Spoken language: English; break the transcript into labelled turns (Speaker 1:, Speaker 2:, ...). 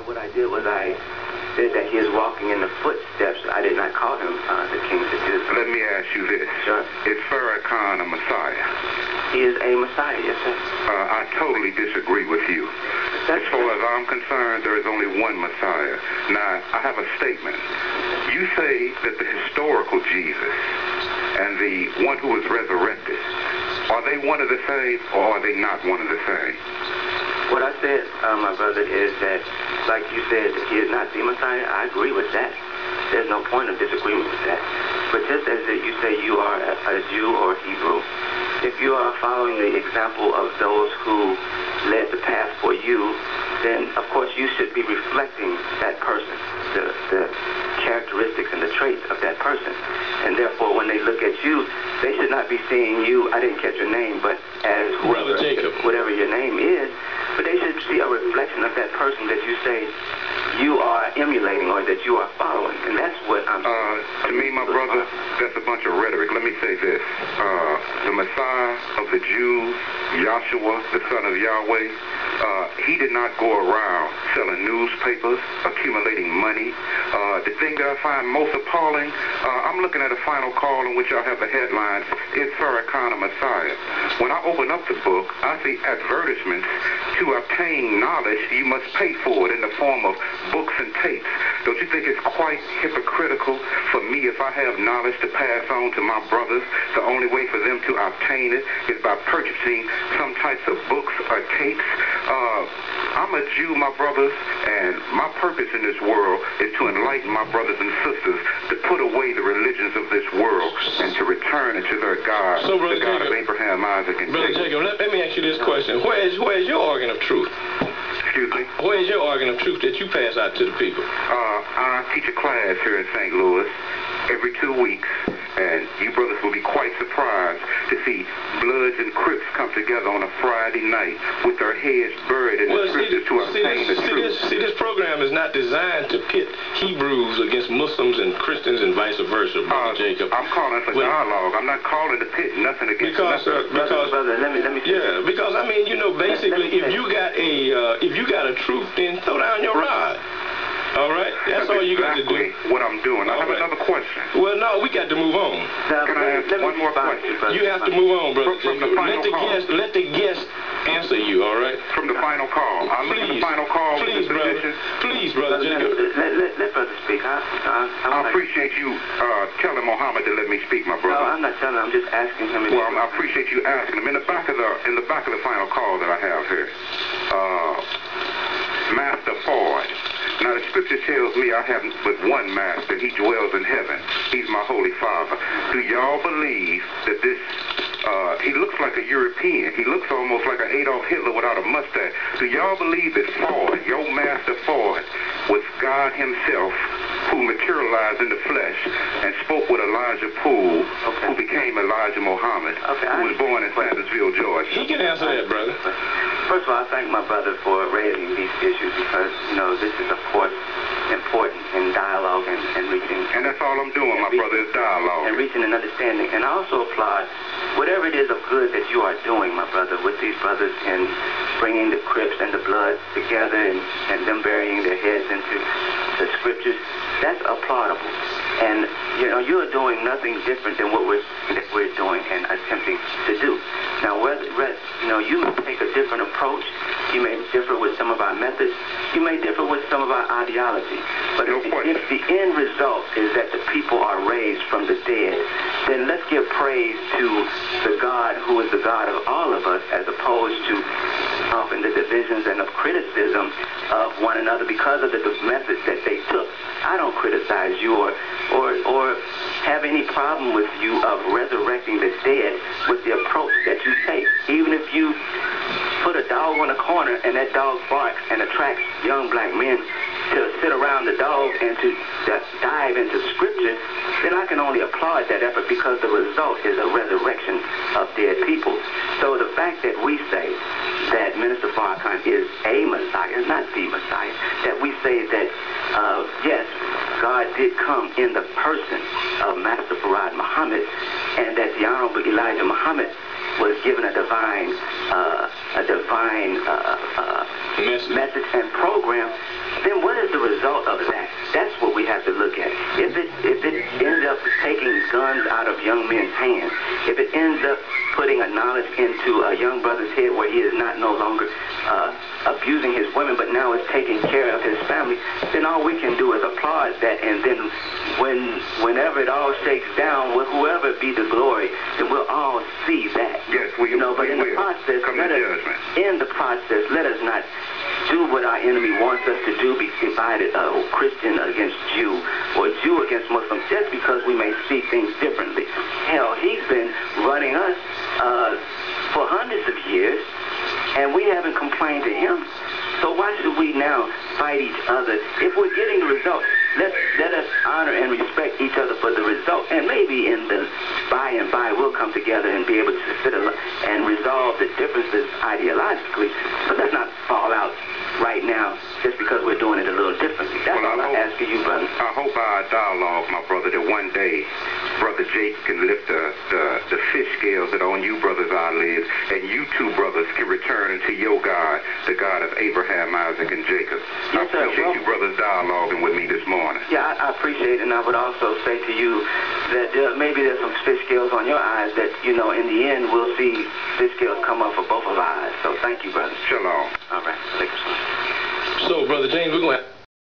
Speaker 1: What I did was I said that he is walking in the footsteps. I did not call him the King Seducer.
Speaker 2: Let me ask you this.
Speaker 1: Sure.
Speaker 2: Is Farrakhan a Messiah?
Speaker 1: He is a Messiah, yes, sir.
Speaker 2: I totally disagree with you. As far as I'm concerned, there is only one Messiah. Now, I have a statement. You say that the historical Jesus and the one who was resurrected, are they one of the same or are they not one of the same?
Speaker 1: What I said, my brother, is that, like you said, he is not the Messiah. I agree with that. There's no point of disagreement with that. But just as you say you are a Jew or Hebrew, if you are following the example of those who led the path for you, then of course you should be reflecting that person, the characteristics and the traits of that person. And therefore, when they look at you, they should not be seeing you, I didn't catch your name, but as whoever, whatever your name is, but they should see a reflection of that person that you say you are emulating or that you are following. And that's what I'm
Speaker 2: to me, my brother, that's a bunch of rhetoric. Let me say this. The Messiah of the Jews, Yahshua, the son of Yahweh, he did not go around selling newspapers, accumulating money. The thing that I find most appalling, I'm looking at a final call in which I have the headlines, Is Farrakhan a Messiah? When I open up the book, I see advertisements to obtain knowledge. You must pay for it in the form of books and tapes. Don't you think it's quite hypocritical for me, if I have knowledge to pass on to my brothers, the only way for them to obtain it is by purchasing some types of books or tapes? I'm a Jew, my brothers, and my purpose in this world is to enlighten my brothers and sisters to put away the religions of this world and to return into their God,
Speaker 3: so,
Speaker 2: the God
Speaker 3: Jacob,
Speaker 2: of Abraham, Isaac, and
Speaker 3: Brother Jacob, let me ask you this question. Where is your organ of truth?
Speaker 2: Excuse me?
Speaker 3: Where is your organ of truth that you pass out to the people?
Speaker 2: I teach a class here in St. Louis every 2 weeks, and you brothers will be quite surprised to see Bloods and Crips come together on a Friday night with their heads buried in the scriptures to obtain the truth.
Speaker 3: This program is not designed to pit Hebrews against Muslims and Christians and vice versa, Brother Jacob.
Speaker 2: I'm calling for dialogue. I'm not calling to pit nothing against nothing.
Speaker 1: Brother, let me
Speaker 3: yeah, because I mean, you know, basically, if you got a truth, then throw down your rod. All right? That's all you got to do.
Speaker 2: What I'm doing. I have another question.
Speaker 3: Well, no, we got to move on.
Speaker 2: Can I ask one more question?
Speaker 3: You have to move on, brother.
Speaker 2: From the final call.
Speaker 3: Let the guest answer you, all right?
Speaker 2: From the final call. I look at the final call.
Speaker 3: Please, brother. Please, brother Jacob.
Speaker 1: Let brother speak.
Speaker 2: I appreciate you telling Muhammad to let me speak, my brother.
Speaker 1: No, I'm not telling him. I'm just asking him.
Speaker 2: Well, I appreciate you asking him. In the back of the final call that I have here, Master Ford. Now, the scripture tells me I have but one master. He dwells in heaven. He's my Holy Father. Do y'all believe that this, he looks like a European. He looks almost like an Adolf Hitler without a mustache. Do y'all believe that Ford, your master Ford, was God himself who materialized in the flesh and spoke with Elijah Poole, who became Elijah Muhammad, who was born in Sandersville, Georgia?
Speaker 3: He can answer that, brother.
Speaker 1: First of all, I thank my brother for raising these issues because, you know, this is, of course, important in dialogue and reaching.
Speaker 2: And that's all I'm doing, my brother, is dialogue.
Speaker 1: And reaching an understanding. And I also applaud whatever it is of good that you are doing, my brother, with these brothers in bringing the Crips and the Bloods together and them burying their heads into the scriptures. That's applaudable. And, you know, you are doing nothing different than what we're doing and attempting to do. Now, you know, you may take a different approach. You may differ with some of our methods. You may differ with some of our ideology. But if the end result is that the people are raised from the dead, then let's give praise to the God who is the God of all of us, as opposed to often the divisions and of criticism of one another because of the methods that they took. I don't criticize you or have any problem with you of resurrecting the dead with the approach that you take. Even if you put a dog on a corner and that dog barks and attracts young black men to sit around the dog and to dive into scripture, then I can only applaud that effort because the result is a resurrection of dead people. So the fact that we say that Minister Farrakhan is a Messiah, not the Messiah, that we say that, yes, God did come in the person of Master Farad Muhammad, and that the Honorable Elijah Muhammad was given a divine message and program. then what is the result of that? That's what we have to look at. If it ends up taking guns out of young men's hands, if it ends up putting a knowledge into a young brother's head where he is not no longer abusing his women, but now is taking care of his family, then all we can do is applaud that, and then whenever it all shakes down, with whoever be the glory, then we'll all see that.
Speaker 2: Yes, we
Speaker 1: but in the process, let us not do what our enemy wants us to do, be divided, Christian against Jew, or Jew against Muslim, just because we may see things differently. Hell, he's been running us for hundreds of years, and we haven't complained to him. So why should we now fight each other? If we're getting the result, let us honor and respect each other for the result. And maybe in the by and by we'll come together and be able to sit and resolve the differences ideologically. But let's not fall out right now just because we're doing it a little differently. That's all I'm asking you, brother.
Speaker 2: I hope our dialogue, my brother, that one day Brother Jake can lift the fish scales that are on you brothers' eyelids, and you two brothers can return unto your God, the God of Abraham, Isaac, and Jacob.
Speaker 1: Yes,
Speaker 2: I appreciate you brothers dialoguing with me this morning.
Speaker 1: Yeah, I appreciate it, and I would also say to you that maybe there's some fish scales on your eyes that, in the end, we'll see fish scales come up for both of our eyes. So thank you, brother.
Speaker 2: Shalom.
Speaker 1: All right.
Speaker 3: So, Brother James, we're going to